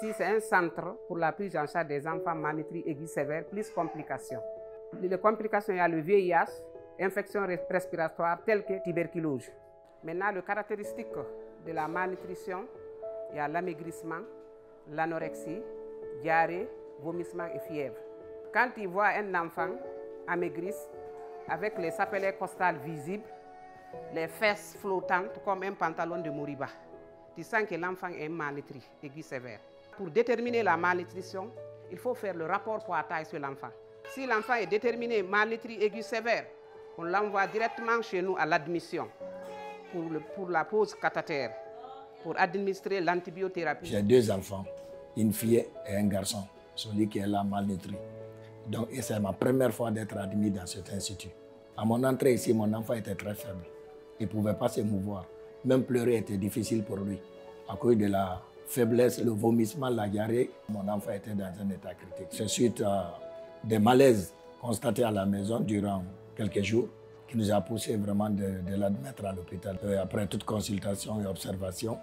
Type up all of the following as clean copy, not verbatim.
Ici, c'est un centre pour la prise en charge des enfants malnutris aiguës sévères, plus complications. Les complications, il y a le VIH, infections respiratoires telles que tuberculose. Maintenant, le caractéristique de la malnutrition, il y a l'amaigrissement, l'anorexie, diarrhée, vomissement et fièvre. Quand tu vois un enfant amaigri avec les sapelets costales visibles, les fesses flottantes comme un pantalon de Moriba, tu sens que l'enfant est malnutri, aigu sévère. Pour déterminer la malnutrition, il faut faire le rapport poids-taille sur l'enfant. Si l'enfant est déterminé malnutri aigu sévère, on l'envoie directement chez nous à l'admission pour la pose cathéter, pour administrer l'antibiothérapie. J'ai 2 enfants, une fille et un garçon, celui qui est là malnutri. Donc c'est ma première fois d'être admis dans cet institut. À mon entrée ici, mon enfant était très faible. Il ne pouvait pas se mouvoir. Même pleurer était difficile pour lui. À cause de la faiblesse, le vomissement, la diarrhée, mon enfant était dans un état critique. C'est suite à des malaises constatés à la maison durant quelques jours qui nous a poussé vraiment de l'admettre à l'hôpital. Après toute consultation et observation,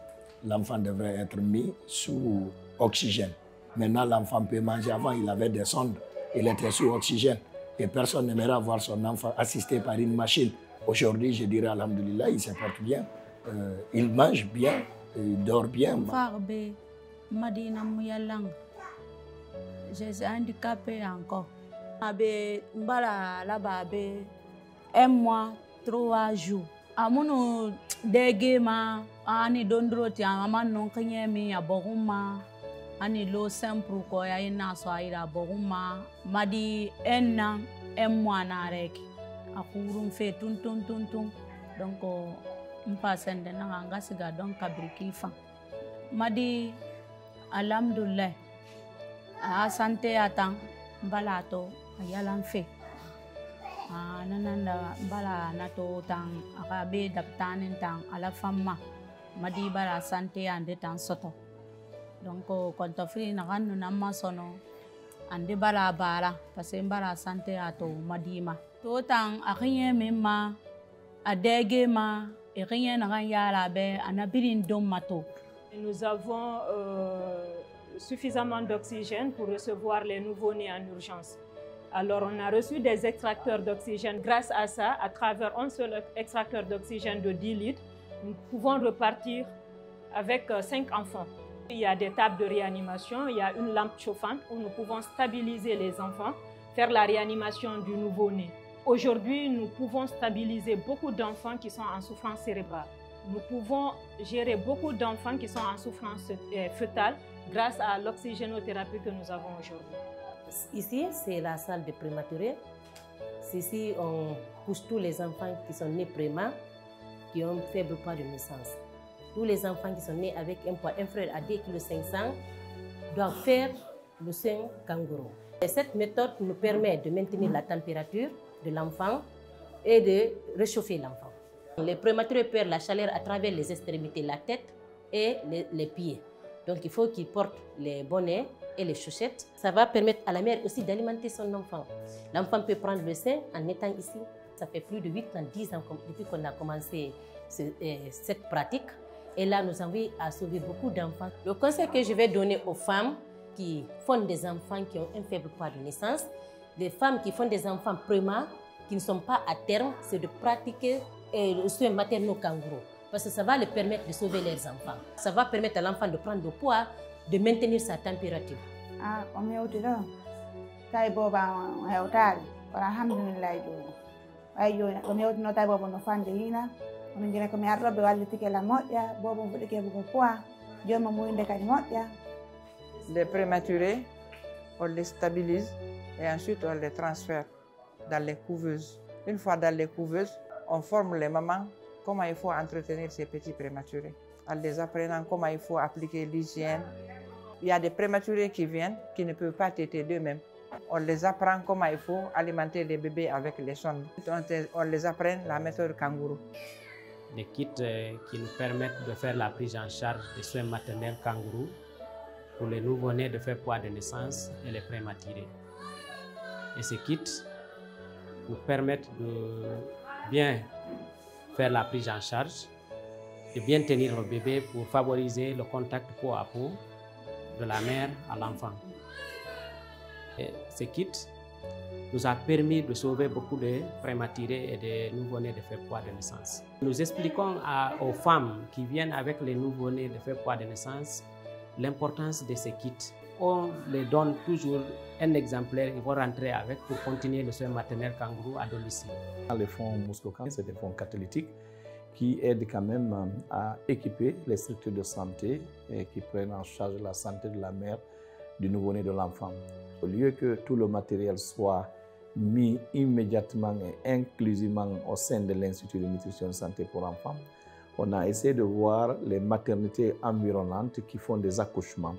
l'enfant devrait être mis sous oxygène. Maintenant, l'enfant peut manger. Avant, il avait des sondes. Il était sous oxygène. Et personne n'aimerait voir son enfant assisté par une machine. Aujourd'hui, je dirais, alhamdoulilah, il se porte bien. Il mange bien, il dort bien. Je suis handicapée encore. Un mois, 3 jours. Amunu degema ani dondroti amanu kanyemi aboguma ani lo sempre ko ya ina so aira aboguma madi enna un mois na rek akurum fe tun donc mpasende na ngasiga donc kabriki fa madi alhamdulillah a santé atan balato ayalan fe nananda bala nato tang akabe daptanin tang ala famma madi bala santé ande tang soto donc konto free nakanu namma sono ande bala bala parce que bala santé ato madima to tang akanye memma adege ma e rien na yala be anabirin dom mato. Nous avons suffisamment d'oxygène pour recevoir les nouveau-nés en urgence. Alors, on a reçu des extracteurs d'oxygène. Grâce à ça, à travers un seul extracteur d'oxygène de 10 litres, nous pouvons repartir avec 5 enfants. Il y a des tables de réanimation, il y a une lampe chauffante où nous pouvons stabiliser les enfants, faire la réanimation du nouveau-né. Aujourd'hui, nous pouvons stabiliser beaucoup d'enfants qui sont en souffrance cérébrale. Nous pouvons gérer beaucoup d'enfants qui sont en souffrance fœtale grâce à l'oxygénothérapie que nous avons aujourd'hui. Ici, c'est la salle de prématurés. Ici, on couche tous les enfants qui sont nés prémat, qui ont un faible poids de naissance. Tous les enfants qui sont nés avec un poids inférieur à 2,5 kg doivent faire le sein kangourou. Et cette méthode nous permet de maintenir la température de l'enfant et de réchauffer l'enfant. Les prématurés perdent la chaleur à travers les extrémités, la tête et les pieds. Donc il faut qu'ils portent les bonnets et les chaussettes. Ça va permettre à la mère aussi d'alimenter son enfant. L'enfant peut prendre le sein en étant ici. Ça fait plus de 8 ans, 10 ans depuis qu'on a commencé cette pratique. Et là, nous avons à sauver beaucoup d'enfants. Le conseil que je vais donner aux femmes qui font des enfants qui ont un faible poids de naissance, des femmes qui font des enfants prémat, qui ne sont pas à terme, c'est de pratiquer le soin materno-kangourou. Parce que ça va leur permettre de sauver leurs enfants. Ça va permettre à l'enfant de prendre du poids, de maintenir sa température. Les prématurés, on les stabilise et ensuite on les transfère dans les couveuses. Une fois dans les couveuses, on forme les mamans comment il faut entretenir ces petits prématurés, en les apprenant comment il faut appliquer l'hygiène. Il y a des prématurés qui viennent, qui ne peuvent pas téter d'eux-mêmes. On les apprend comment il faut alimenter les bébés avec les sondes. On les apprend la méthode kangourou. Des kits qui nous permettent de faire la prise en charge des soins maternels kangourou pour les nouveau-nés de faible poids de naissance et les prématurés. Et ces kits nous permettent de bien faire la prise en charge, de bien tenir le bébé pour favoriser le contact peau à peau de la mère à l'enfant. Ce kit nous a permis de sauver beaucoup de prématurés et de nouveau-nés de faible poids de naissance. Nous expliquons aux femmes qui viennent avec les nouveau-nés de faible poids de naissance l'importance de ces kits. On les donne toujours un exemplaire, ils vont rentrer avec pour continuer le soin maternel kangourou à domicile. Les fonds Muskokan, c'est des fonds catalytiques qui aident quand même à équiper les structures de santé et qui prennent en charge la santé de la mère, du nouveau-né, de l'enfant. Au lieu que tout le matériel soit mis immédiatement et inclusivement au sein de l'Institut de nutrition et santé pour enfants, on a essayé de voir les maternités environnantes qui font des accouchements.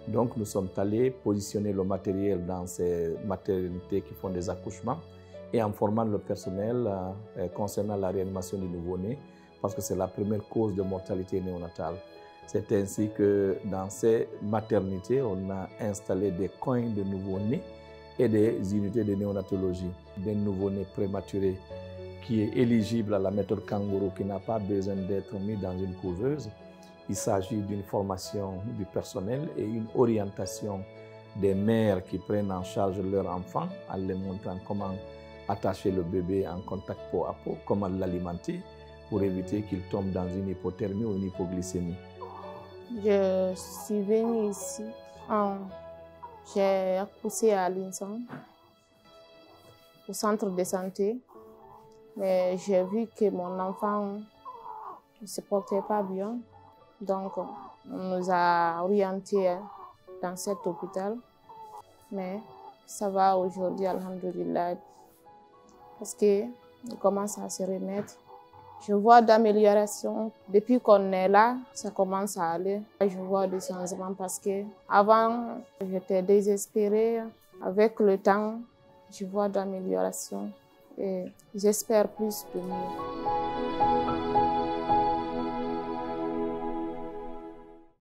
Donc nous sommes allés positionner le matériel dans ces maternités qui font des accouchements et en formant le personnel concernant la réanimation du nouveau-né, parce que c'est la première cause de mortalité néonatale. C'est ainsi que dans ces maternités, on a installé des coins de nouveau-nés et des unités de néonatologie. Des nouveau-nés prématurés qui est éligible à la méthode kangourou, qui n'a pas besoin d'être mis dans une couveuse. Il s'agit d'une formation du personnel et une orientation des mères qui prennent en charge leur enfant en leur montrant comment attacher le bébé en contact peau à peau, comment l'alimenter pour éviter qu'il tombe dans une hypothermie ou une hypoglycémie. Je suis venue ici, j'ai accouché à l'INSAN, au centre de santé, mais j'ai vu que mon enfant ne se portait pas bien. Donc, on nous a orientés dans cet hôpital. Mais ça va aujourd'hui, alhamdoulilah, parce qu'il commence à se remettre. Je vois d'amélioration. Depuis qu'on est là, ça commence à aller. Je vois des changements parce que avant, j'étais désespérée. Avec le temps, je vois d'amélioration et j'espère plus de mieux.